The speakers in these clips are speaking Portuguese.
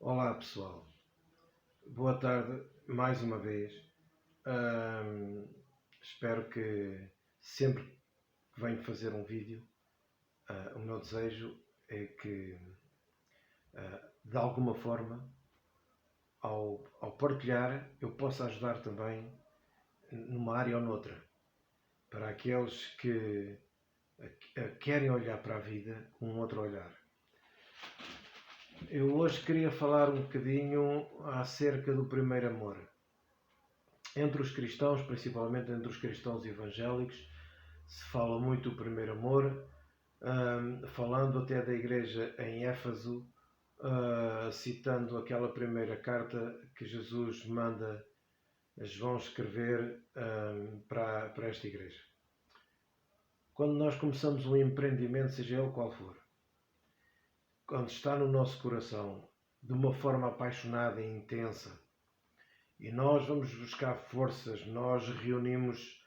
Olá pessoal, boa tarde mais uma vez. Espero que sempre que venho fazer um vídeo, o meu desejo é que de alguma forma, ao partilhar, eu possa ajudar também numa área ou noutra, para aqueles que querem olhar para a vida com um outro olhar. Eu hoje queria falar um bocadinho acerca do primeiro amor. Entre os cristãos, principalmente entre os cristãos evangélicos, se fala muito do primeiro amor, falando até da igreja em Éfeso, citando aquela primeira carta que Jesus manda a João escrever para esta igreja. Quando nós começamos um empreendimento, seja ele qual for, quando está no nosso coração, de uma forma apaixonada e intensa, e nós vamos buscar forças, nós reunimos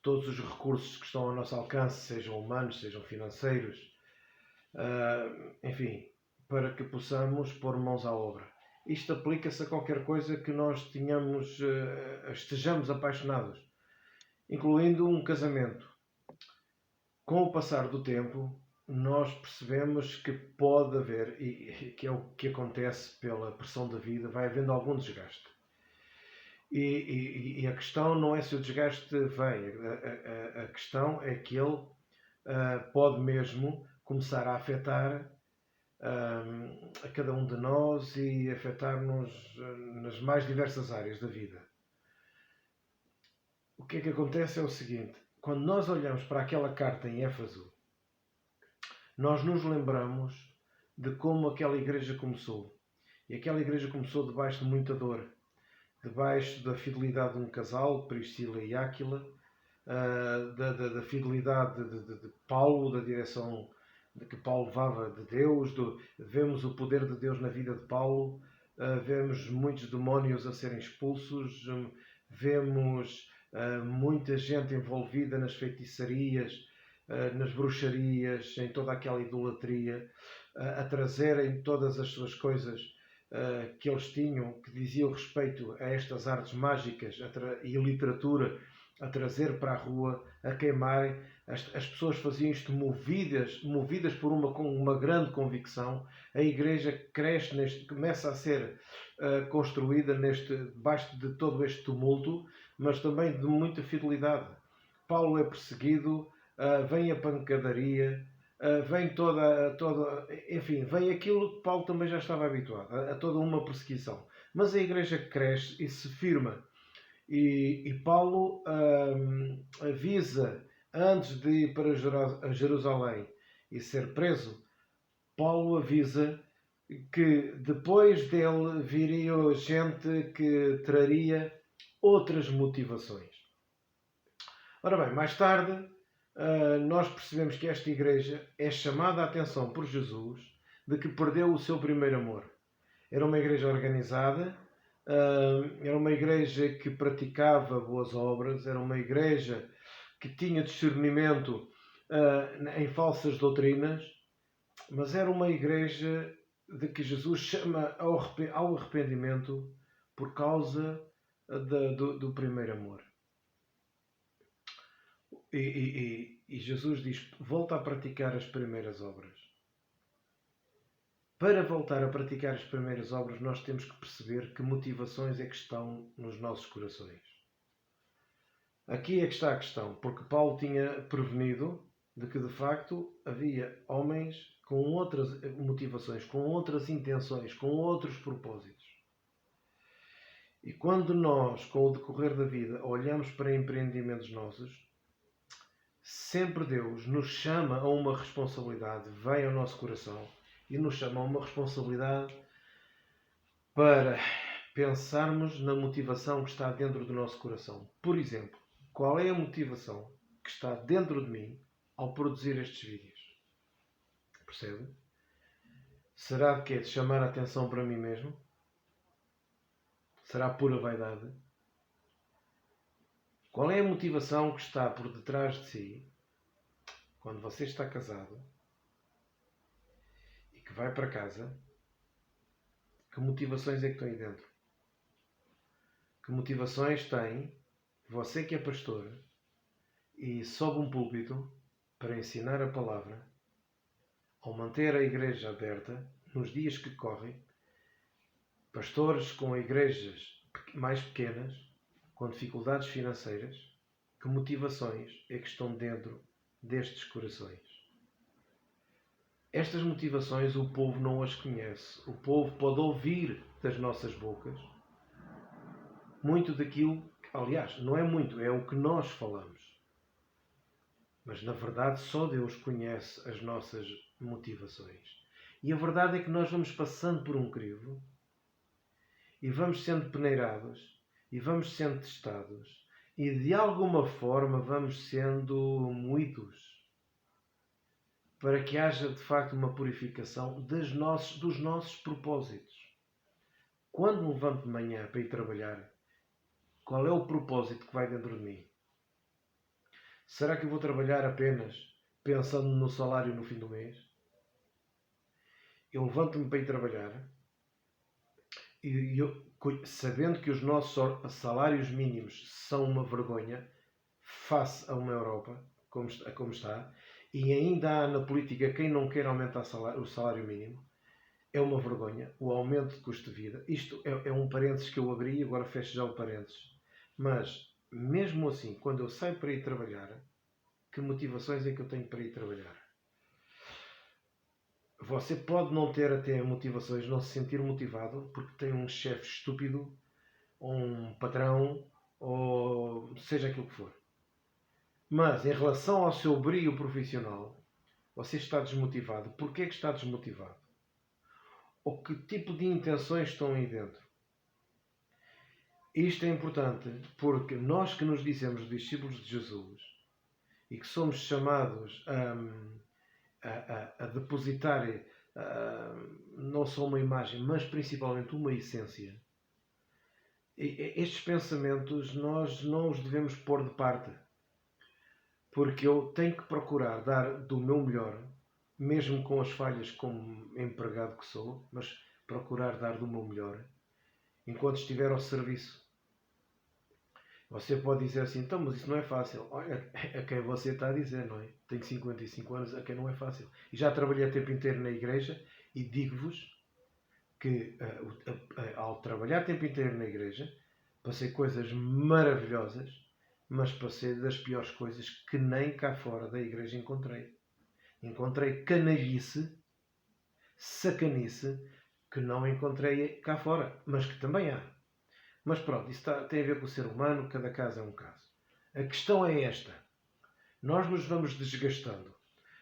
todos os recursos que estão ao nosso alcance, sejam humanos, sejam financeiros, enfim, para que possamos pôr mãos à obra. Isto aplica-se a qualquer coisa que nós estejamos apaixonados, incluindo um casamento. Com o passar do tempo, nós percebemos que pode haver, e que é o que acontece pela pressão da vida, vai havendo algum desgaste. E a questão não é se o desgaste vem, a questão é que ele pode mesmo começar a afetar a cada um de nós e afetar-nos nas mais diversas áreas da vida. O que é que acontece é o seguinte: quando nós olhamos para aquela carta em Éfeso, nós nos lembramos de como aquela igreja começou. E aquela igreja começou debaixo de muita dor, debaixo da fidelidade de um casal, Priscila e Áquila, da fidelidade de Paulo, da direção que Paulo levava de Deus. Vemos o poder de Deus na vida de Paulo, vemos muitos demónios a serem expulsos, vemos muita gente envolvida nas feitiçarias, nas bruxarias, em toda aquela idolatria, a trazerem todas as suas coisas que eles tinham, que diziam respeito a estas artes mágicas e literatura, a trazer para a rua, a queimarem. As pessoas faziam isto movidas por uma grande convicção. A igreja cresce, começa a ser construída debaixo de todo este tumulto, mas também de muita fidelidade. Paulo é perseguido, vem a pancadaria, vem enfim, vem aquilo que Paulo também já estava habituado, a toda uma perseguição. Mas a igreja cresce e se firma. E Paulo avisa, antes de ir para Jerusalém e ser preso, Paulo avisa que depois dele viria gente que traria outras motivações. Ora bem, mais tarde nós percebemos que esta igreja é chamada a atenção por Jesus de que perdeu o seu primeiro amor. Era uma igreja organizada, era uma igreja que praticava boas obras, era uma igreja que tinha discernimento em falsas doutrinas, mas era uma igreja de que Jesus chama ao arrependimento por causa do primeiro amor. E Jesus diz: volta a praticar as primeiras obras. Para voltar a praticar as primeiras obras, nós temos que perceber que motivações é que estão nos nossos corações. Aqui é que está a questão, porque Paulo tinha prevenido de que, de facto, havia homens com outras motivações, com outras intenções, com outros propósitos. E quando nós, com o decorrer da vida, olhamos para empreendimentos nossos, sempre Deus nos chama a uma responsabilidade, vem ao nosso coração e nos chama a uma responsabilidade para pensarmos na motivação que está dentro do nosso coração. Por exemplo, qual é a motivação que está dentro de mim ao produzir estes vídeos? Percebe? Será de quê? De chamar a atenção para mim mesmo? Será pura vaidade? Qual é a motivação que está por detrás de si quando você está casado e que vai para casa Que motivações é que estão aí dentro? Que motivações tem você que é pastor e sobe um púlpito para ensinar a palavra, ao manter a igreja aberta nos dias que correm, pastores com igrejas mais pequenas, com dificuldades financeiras, que motivações é que estão dentro destes corações? Estas motivações o povo não as conhece. O povo pode ouvir das nossas bocas muito daquilo, aliás, não é muito, é o que nós falamos. Mas na verdade só Deus conhece as nossas motivações. E a verdade é que nós vamos passando por um crivo e vamos sendo peneirados e vamos sendo testados e de alguma forma vamos sendo moídos para que haja de facto uma purificação dos nossos propósitos. Quando me levanto de manhã para ir trabalhar, qual é o propósito que vai dentro de mim? Será que eu vou trabalhar apenas pensando no salário no fim do mês? Eu levanto-me para ir trabalhar e sabendo que os nossos salários mínimos são uma vergonha face a uma Europa como está, e ainda há na política quem não quer aumentar o salário mínimo, é uma vergonha o aumento de custo de vida. Isto é um parênteses que eu abri e agora fecho já o parênteses. Mas, mesmo assim, quando eu saio para ir trabalhar, que motivações é que eu tenho para ir trabalhar? Você pode não ter até motivações, não se sentir motivado, porque tem um chefe estúpido, ou um patrão, ou seja aquilo que for. Mas, em relação ao seu brilho profissional, você está desmotivado. Porquê que está desmotivado? Ou que tipo de intenções estão aí dentro? Isto é importante porque nós que nos dizemos discípulos de Jesus e que somos chamados a depositar não só uma imagem, mas principalmente uma essência, estes pensamentos nós não os devemos pôr de parte. Porque eu tenho que procurar dar do meu melhor, mesmo com as falhas como empregado que sou, mas procurar dar do meu melhor enquanto estiver ao serviço. Você pode dizer assim, então, mas isso não é fácil. Olha, a quem você está a dizer, não é? Tenho 55 anos, a quem não é fácil. E já trabalhei o tempo inteiro na igreja e digo-vos que ao trabalhar o tempo inteiro na igreja, passei coisas maravilhosas, mas passei das piores coisas que nem cá fora da igreja encontrei. Encontrei canalhice, sacanice, que não encontrei cá fora, mas que também há. Mas pronto, isso tem a ver com o ser humano, cada caso é um caso. A questão é esta. Nós nos vamos desgastando.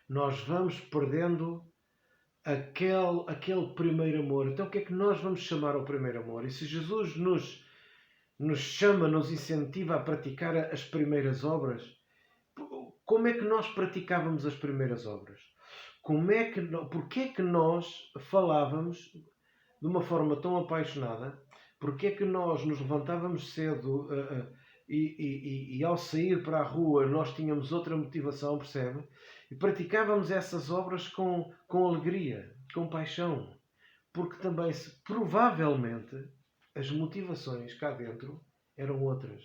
Nós vamos perdendo aquele primeiro amor. Então o que é que nós vamos chamar ao primeiro amor? E se Jesus nos chama, nos incentiva a praticar as primeiras obras, como é que nós praticávamos as primeiras obras? Porquê é que nós falávamos de uma forma tão apaixonada? Porquê é que nós nos levantávamos cedo e ao sair para a rua nós tínhamos outra motivação, percebe? E praticávamos essas obras com alegria, com paixão. Porque também, provavelmente, as motivações cá dentro eram outras.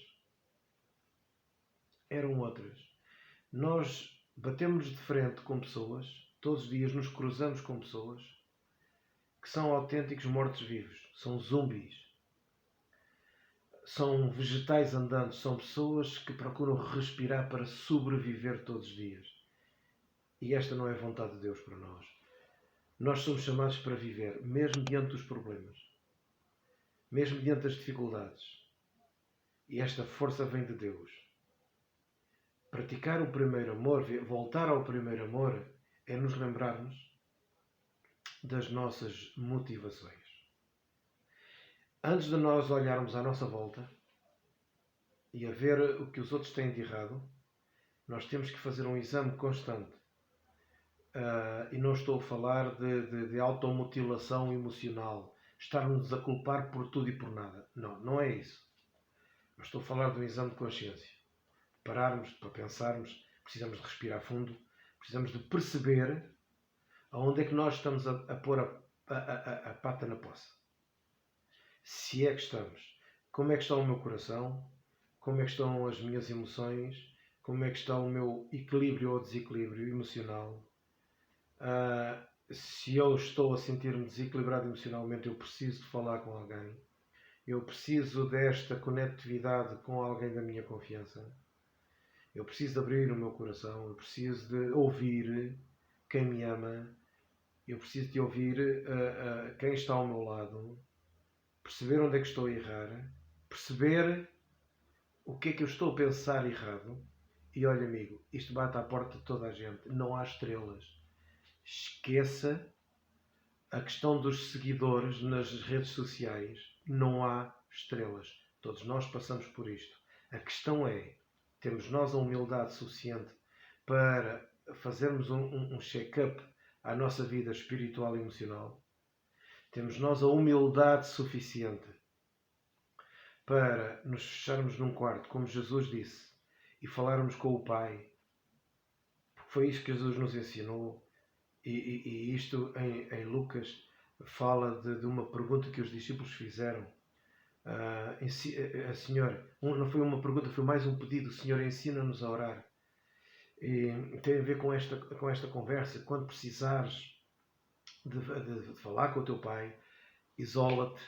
Eram outras. Nós batemos de frente com pessoas, todos os dias nos cruzamos com pessoas que são autênticos mortos-vivos, são zumbis, são vegetais andantes, são pessoas que procuram respirar para sobreviver todos os dias. E esta não é a vontade de Deus para nós. Nós somos chamados para viver, mesmo diante dos problemas, mesmo diante das dificuldades. E esta força vem de Deus. Praticar o primeiro amor, voltar ao primeiro amor, é nos lembrarmos das nossas motivações. Antes de nós olharmos à nossa volta e a ver o que os outros têm de errado, nós temos que fazer um exame constante. E não estou a falar de automutilação emocional, estarmos a culpar por tudo e por nada. Não, não é isso. Eu estou a falar de um exame de consciência. Pararmos para pensarmos, precisamos de respirar fundo, precisamos de perceber aonde é que nós estamos a pôr a pata na poça. se é que estamos. Como é que está o meu coração? Como é que estão as minhas emoções? Como é que está o meu equilíbrio ou desequilíbrio emocional? Se eu estou a sentir-me desequilibrado emocionalmente, eu preciso de falar com alguém. Eu preciso desta conectividade com alguém da minha confiança. Eu preciso de abrir o meu coração. Eu preciso de ouvir quem me ama. Eu preciso de ouvir quem está ao meu lado. Perceber onde é que estou a errar. Perceber o que é que eu estou a pensar errado. E olha, amigo, isto bate à porta de toda a gente. Não há estrelas. Esqueça a questão dos seguidores nas redes sociais. Não há estrelas. Todos nós passamos por isto. A questão é, temos nós a humildade suficiente para fazermos um check-up à nossa vida espiritual e emocional? Temos nós a humildade suficiente para nos fecharmos num quarto, como Jesus disse, e falarmos com o Pai? Porque foi isto que Jesus nos ensinou. E isto em Lucas fala de uma pergunta que os discípulos fizeram. Senhor, não foi uma pergunta, foi mais um pedido. Senhor, ensina-nos a orar. E tem a ver com esta conversa. Quando precisares de falar com o teu Pai, isola-te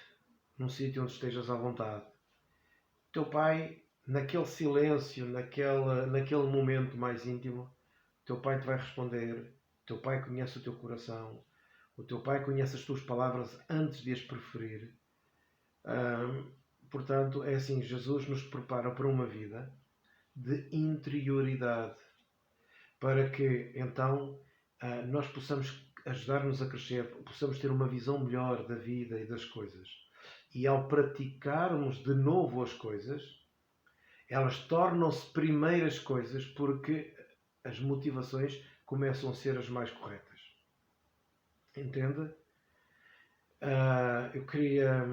num sítio onde estejas à vontade. O teu Pai, naquele silêncio, naquele momento mais íntimo, o teu Pai te vai responder. O teu Pai conhece o teu coração. O teu Pai conhece as tuas palavras antes de as preferir. Portanto, é assim, Jesus nos prepara para uma vida de interioridade, para que então nós possamos ajudar-nos a crescer, possamos ter uma visão melhor da vida e das coisas. E ao praticarmos de novo as coisas, elas tornam-se primeiras coisas porque as motivações começam a ser as mais corretas. Entende? Eu queria...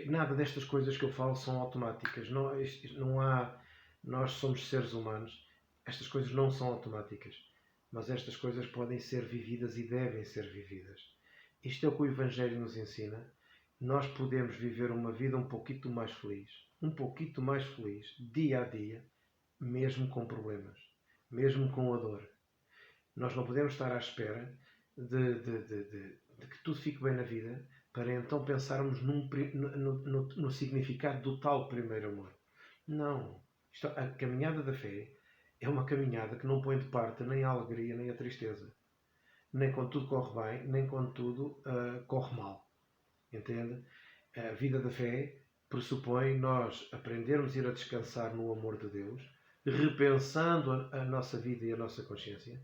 Nada destas coisas que eu falo são automáticas. Não há... Nós somos seres humanos. Estas coisas não são automáticas. Mas estas coisas podem ser vividas e devem ser vividas. Isto é o que o Evangelho nos ensina. Nós podemos viver uma vida um pouquinho mais feliz, dia a dia, mesmo com problemas, mesmo com a dor. Nós não podemos estar à espera de que tudo fique bem na vida para então pensarmos no significado do tal primeiro amor. Não. A caminhada da fé é uma caminhada que não põe de parte nem a alegria nem a tristeza. Nem quando tudo corre bem, nem quando tudo corre mal. Entende? A vida da fé pressupõe nós aprendermos a ir a descansar no amor de Deus, repensando a nossa vida e a nossa consciência,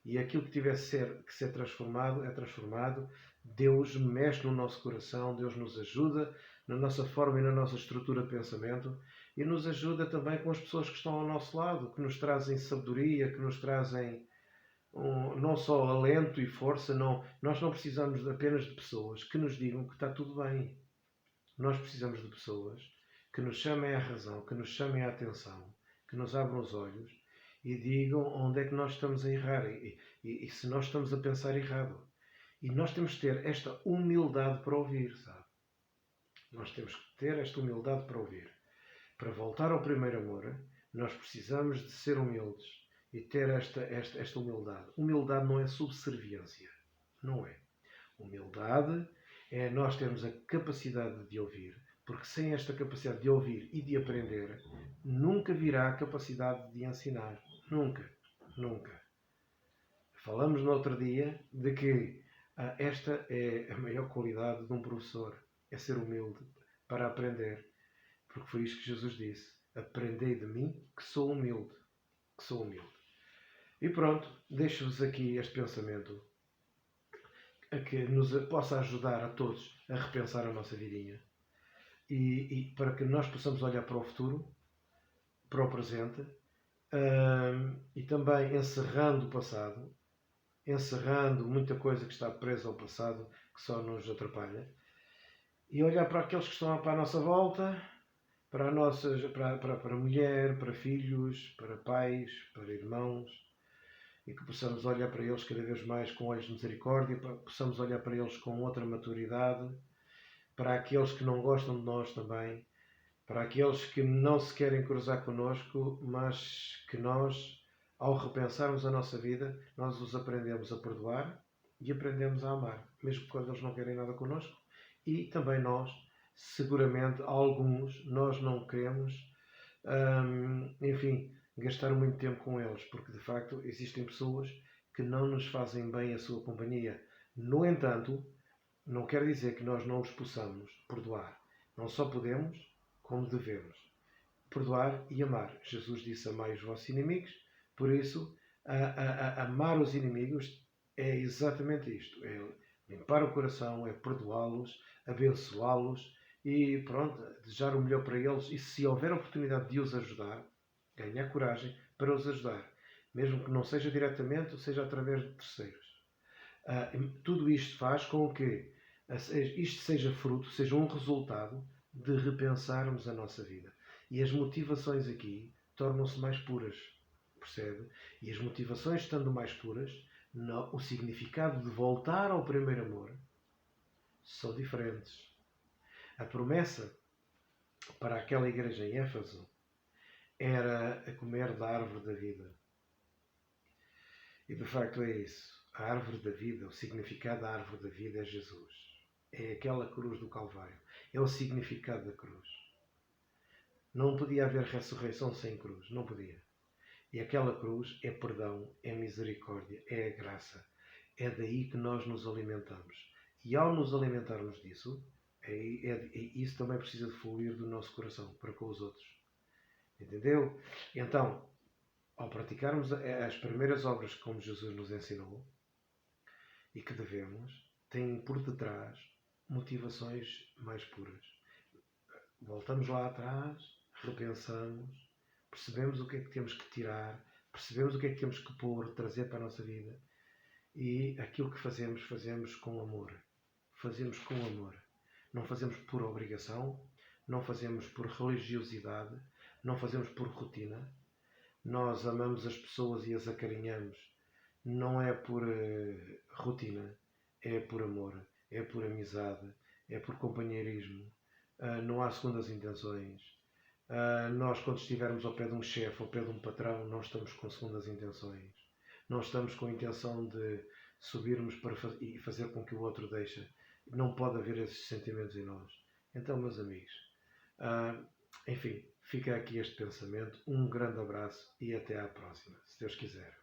e aquilo que tiver que ser transformado é transformado. Deus mexe no nosso coração, Deus nos ajuda na nossa forma e na nossa estrutura de pensamento, e nos ajuda também com as pessoas que estão ao nosso lado, que nos trazem sabedoria, que nos trazem não só alento e força. Não, nós não precisamos apenas de pessoas que nos digam que está tudo bem. Nós precisamos de pessoas que nos chamem à razão, que nos chamem à atenção, que nos abram os olhos e digam onde é que nós estamos a errar e se nós estamos a pensar errado. E nós temos que ter esta humildade para ouvir, sabe? Nós temos que ter esta humildade para ouvir. Para voltar ao primeiro amor, nós precisamos de ser humildes e ter esta humildade. Humildade não é subserviência. Não é. Humildade é nós termos a capacidade de ouvir, porque sem esta capacidade de ouvir e de aprender, nunca virá a capacidade de ensinar. Nunca. Nunca. Falamos no outro dia de que esta é a maior qualidade de um professor. É ser humilde para aprender. Porque foi isto que Jesus disse. Aprendei de mim que sou humilde. Que sou humilde. E pronto, deixo-vos aqui este pensamento a que nos possa ajudar a todos a repensar a nossa vidinha. E para que nós possamos olhar para o futuro, para o presente, e também encerrando o passado, encerrando muita coisa que está presa ao passado, que só nos atrapalha, e olhar para aqueles que estão para a nossa volta, para mulher, para filhos, para pais, para irmãos, e que possamos olhar para eles cada vez mais com olhos de misericórdia, possamos olhar para eles com outra maturidade, para aqueles que não gostam de nós também, para aqueles que não se querem cruzar connosco, mas que nós, ao repensarmos a nossa vida, nós os aprendemos a perdoar e aprendemos a amar, mesmo quando eles não querem nada connosco. E também nós, seguramente, alguns, nós não queremos, enfim, gastar muito tempo com eles, porque de facto existem pessoas que não nos fazem bem a sua companhia. No entanto, não quer dizer que nós não os possamos perdoar. Não só podemos, como devemos. Perdoar e amar. Jesus disse: amai os vossos inimigos. Por isso, amar os inimigos é exatamente isto. É limpar o coração, é perdoá-los, abençoá-los e pronto, desejar o melhor para eles. E se houver oportunidade de os ajudar, ganhar coragem para os ajudar. Mesmo que não seja diretamente, ou seja através de terceiros. Tudo isto faz com que isto seja fruto, seja um resultado de repensarmos a nossa vida. E as motivações aqui tornam-se mais puras, percebe? E as motivações estando mais puras, o significado de voltar ao primeiro amor são diferentes. A promessa para aquela igreja em Éfeso era a comer da árvore da vida. E de facto é isso. A árvore da vida, o significado da árvore da vida é Jesus. É aquela cruz do Calvário. É o significado da cruz. Não podia haver ressurreição sem cruz. Não podia. E aquela cruz é perdão, é misericórdia, é a graça. É daí que nós nos alimentamos. E ao nos alimentarmos disso, isso também precisa de fluir do nosso coração para com os outros. Entendeu? Então, ao praticarmos as primeiras obras como Jesus nos ensinou e que devemos, têm por detrás motivações mais puras. Voltamos lá atrás, repensamos, percebemos o que é que temos que tirar, percebemos o que é que temos que pôr, trazer para a nossa vida e aquilo que fazemos, fazemos com amor. Fazemos com amor. Não fazemos por obrigação, não fazemos por religiosidade, não fazemos por rotina. Nós amamos as pessoas e as acarinhamos. Não é por rotina, é por amor, é por amizade, é por companheirismo. Não há segundas intenções. Nós, quando estivermos ao pé de um chefe, ao pé de um patrão, não estamos com segundas intenções. Não estamos com a intenção de subirmos e fazer com que o outro deixe. Não pode haver esses sentimentos em nós. Então, meus amigos, enfim, fica aqui este pensamento. Um grande abraço e até à próxima, se Deus quiser.